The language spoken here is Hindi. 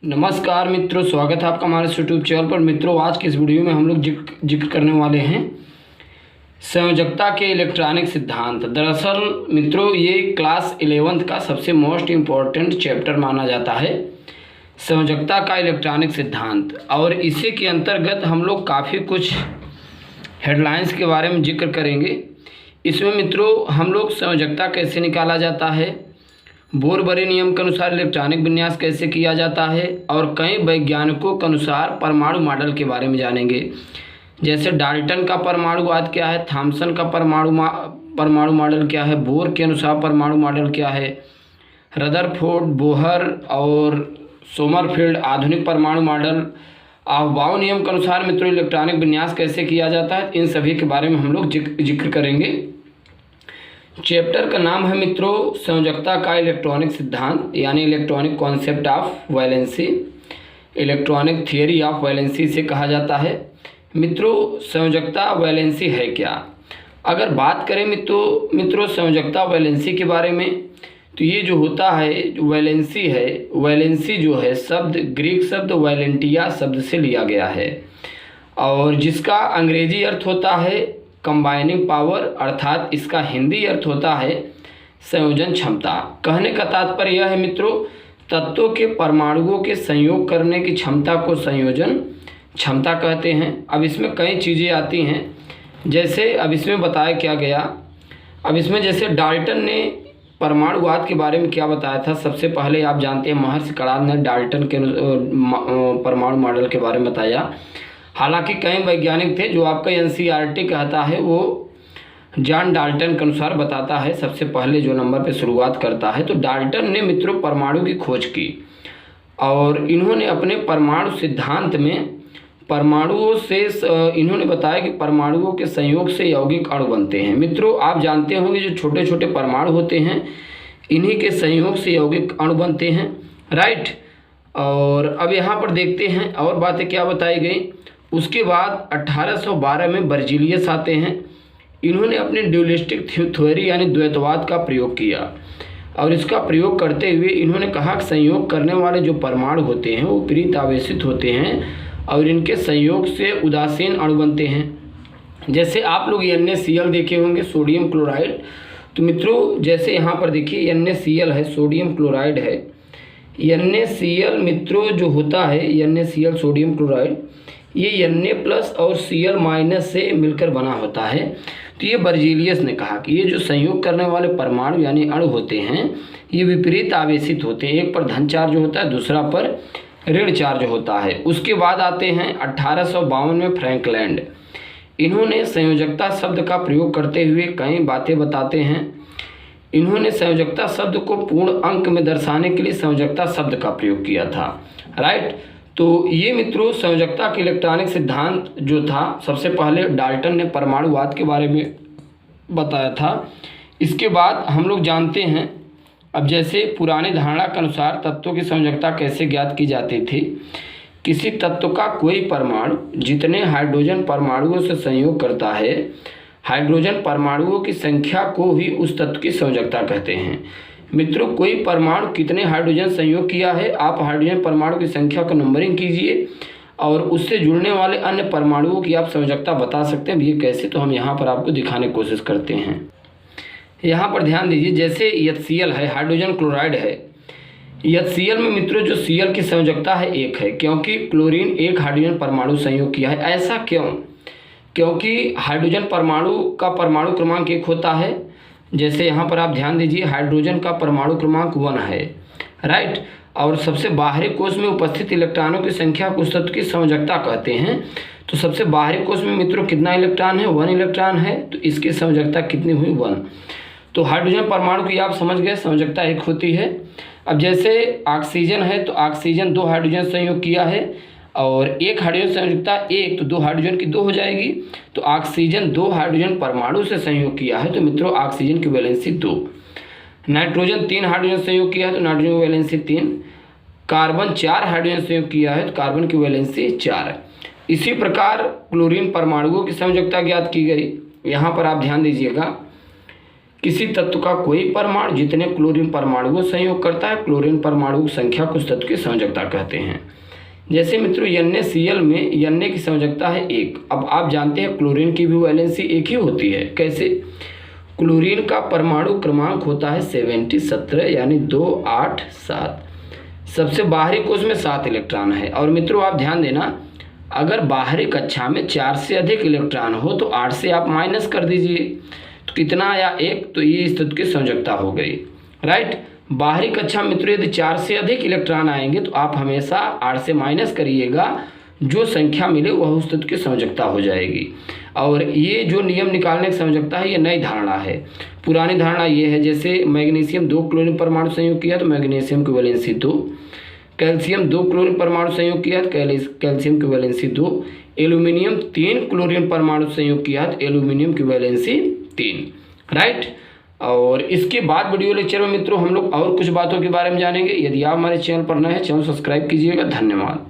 नमस्कार मित्रों, स्वागत है आपका हमारे यूट्यूब चैनल पर। मित्रों, आज के इस वीडियो में हम लोग जिक्र करने वाले हैं संयोजकता के इलेक्ट्रॉनिक सिद्धांत। दरअसल मित्रों, ये क्लास 11th का सबसे मोस्ट इम्पॉर्टेंट चैप्टर माना जाता है, संयोजकता का इलेक्ट्रॉनिक सिद्धांत। और इसी के अंतर्गत हम लोग काफ़ी कुछ हेडलाइंस के बारे में जिक्र करेंगे। इसमें मित्रों हम लोग संयोजकता कैसे निकाला जाता है, बोर-बरे नियम के अनुसार इलेक्ट्रॉनिक विन्यास कैसे किया जाता है, और कई वैज्ञानिकों के अनुसार परमाणु मॉडल के बारे में जानेंगे। जैसे डाल्टन का परमाणुवाद क्या है, थॉमसन का परमाणु मॉडल क्या है, बोर के अनुसार परमाणु मॉडल क्या है, रदरफोर्ड, बोहर और सोमरफील्ड आधुनिक परमाणु मॉडल, अफबाउ नियम के अनुसार मित्रों इलेक्ट्रॉनिक विन्यास कैसे किया जाता है, इन सभी के बारे में हम लोग जिक्र करेंगे। चैप्टर का नाम है मित्रों संयोजकता का इलेक्ट्रॉनिक सिद्धांत, यानी electronic concept of valency, electronic theory of valency से कहा जाता है। मित्रों, संयोजकता वैलेंसी है क्या? अगर बात करें मित्रों संयोजकता वैलेंसी के बारे में, तो ये जो होता है जो वैलेंसी है, वैलेंसी जो है शब्द ग्रीक शब्द वैलेंटिया शब्द से लिया गया है, और जिसका अंग्रेजी अर्थ होता है कंबाइनिंग पावर, अर्थात इसका हिंदी अर्थ होता है संयोजन क्षमता। कहने का तात्पर्य यह है मित्रों, तत्वों के परमाणुओं के संयोग करने की क्षमता को संयोजन क्षमता कहते हैं। अब इसमें कई चीज़ें आती हैं, जैसे अब इसमें बताया क्या गया। अब इसमें जैसे डाल्टन ने परमाणुवाद के बारे में क्या बताया था। सबसे पहले आप जानते हैं महर्षि कणाद ने डाल्टन के परमाणु मॉडल के बारे में बताया। हालांकि कई वैज्ञानिक थे, जो आपका एनसीईआरटी कहता है वो जॉन डाल्टन के अनुसार बताता है, सबसे पहले जो नंबर पे शुरुआत करता है। तो डाल्टन ने मित्रों परमाणु की खोज की, और इन्होंने अपने परमाणु सिद्धांत में परमाणुओं से इन्होंने बताया कि परमाणुओं के संयोग से यौगिक अणु बनते हैं। मित्रों, आप जानते होंगे जो छोटे छोटे परमाणु होते हैं इन्हीं के संयोग से यौगिक अणु बनते हैं, राइट। और अब यहाँ पर देखते हैं और बातें क्या बताई गई। उसके बाद 1812 में बर्जीलियस आते हैं। इन्होंने अपने ड्यूलिस्टिक थ्योरी यानी द्वैतवाद का प्रयोग किया, और इसका प्रयोग करते हुए इन्होंने कहा कि संयोग करने वाले जो परमाणु होते हैं वो विपरीत आवेशित होते हैं, और इनके संयोग से उदासीन अणु बनते हैं। जैसे आप लोग NaCl देखे होंगे, सोडियम क्लोराइड। तो मित्रों जैसे यहाँ पर देखिए NaCl है, सोडियम क्लोराइड है। NaCl मित्रों जो होता है NaCl सोडियम क्लोराइड, ये Na+ और Cl- से मिलकर बना होता है। तो ये बर्जीलियस ने कहा कि ये जो संयोग करने वाले परमाणु यानी अणु होते हैं ये विपरीत आवेशित होते हैं, एक पर धन चार्ज होता है दूसरा पर ऋण चार्ज होता है। उसके बाद आते हैं 1852 में फ्रैंकलैंड। इन्होंने संयोजकता शब्द का प्रयोग करते हुए कई बातें बताते हैं। इन्होंने संयोजकता शब्द को पूर्ण अंक में दर्शाने के लिए संयोजकता शब्द का प्रयोग किया था, राइट। तो ये मित्रों संयोजकता के इलेक्ट्रॉनिक सिद्धांत जो था, सबसे पहले डाल्टन ने परमाणुवाद के बारे में बताया था। इसके बाद हम लोग जानते हैं, अब जैसे पुरानी धारणा के अनुसार तत्वों की संयोजकता कैसे ज्ञात की जाती थी। किसी तत्व का कोई परमाणु जितने हाइड्रोजन परमाणुओं से संयोग करता है, हाइड्रोजन परमाणुओं की संख्या को ही उस तत्व की संयोजकता कहते हैं। मित्रों, कोई परमाणु कितने हाइड्रोजन संयोग किया है, आप हाइड्रोजन परमाणु की संख्या का नंबरिंग कीजिए और उससे जुड़ने वाले अन्य परमाणुओं की आप संयोजकता बता सकते हैं। ये कैसे, तो हम यहाँ पर आपको दिखाने की कोशिश करते हैं। यहाँ पर ध्यान दीजिए, जैसे HCl है, हाइड्रोजन क्लोराइड है। HCl में मित्रों जो Cl की संयोजकता है 1 है, क्योंकि क्लोरीन एक हाइड्रोजन परमाणु संयोग किया है। ऐसा क्यों? क्योंकि हाइड्रोजन परमाणु का परमाणु क्रमांक 1 होता है। जैसे यहाँ पर आप ध्यान दीजिए, हाइड्रोजन का परमाणु क्रमांक 1 है, राइट। और सबसे बाहरी कोश में उपस्थित इलेक्ट्रॉनों की संख्या को उस तत्व की संयोजकता कहते हैं। तो सबसे बाहरी कोश में मित्रों कितना इलेक्ट्रॉन है? 1 इलेक्ट्रॉन है, तो इसकी संयोजकता कितनी हुई? 1। तो हाइड्रोजन परमाणु की आप समझ गए संयोजकता 1 होती है। अब जैसे ऑक्सीजन है, तो ऑक्सीजन 2 हाइड्रोजन संयोग किया है, और एक हाइड्रोजन संयोजकता 1, तो 2 हाइड्रोजन की 2 हो जाएगी। तो ऑक्सीजन 2 हाइड्रोजन परमाणु से संयोग किया है, तो मित्रों ऑक्सीजन की वैलेंसी 2। नाइट्रोजन 3 हाइड्रोजन संयोग किया है, तो नाइट्रोजन की वैलेंसी 3। कार्बन 4 हाइड्रोजन संयोग किया है, तो कार्बन की वैलेंसी 4। इसी प्रकार क्लोरीन परमाणुओं की संयोजकता ज्ञात की गई। यहाँ पर आप ध्यान दीजिएगा, किसी तत्व का कोई परमाणु जितने क्लोरीन परमाणु को संयोग करता है, क्लोरीन परमाणु की संख्या कुछ तत्व की संयोजकता कहते हैं। जैसे मित्रों NaCl में Na की संयोजकता है 1। अब आप जानते हैं क्लोरीन की भी वैलेंसी 1 ही होती है। कैसे? क्लोरीन का परमाणु क्रमांक होता है 17 यानी 2 8 7। सबसे बाहरी कोश में 7 इलेक्ट्रॉन है। और मित्रों आप ध्यान देना, अगर बाहरी कक्षा में 4 से अधिक इलेक्ट्रॉन हो तो 8 से आप माइनस कर दीजिए, तो कितना आया 1। तो ये इस तत्व की संयोजकता हो गई, राइट। बाहरी कक्षा में मित्रों यदि 4 से अधिक इलेक्ट्रॉन आएंगे तो आप हमेशा 8 से माइनस करिएगा, जो संख्या मिले वह उस तत्व की संयोजकता हो जाएगी। और ये जो नियम निकालने की संयोजकता है ये नई धारणा है। पुरानी धारणा ये है, जैसे मैग्नीशियम 2 क्लोरीन परमाणु संयोग किया तो मैग्नीशियम की वैलेंसी 2, कैल्शियम 2 क्लोरीन परमाणु संयोग किया तो कैल्शियम की वैलेंसी 2, एल्यूमिनियम 3 क्लोरीन परमाणु संयोग किया तो एल्यूमिनियम की वैलेंसी 3, राइट। और इसके बाद वीडियो लेक्चर में मित्रों हम लोग और कुछ बातों के बारे में जानेंगे। यदि आप हमारे चैनल पर नए हैं, चैनल सब्सक्राइब कीजिएगा। धन्यवाद।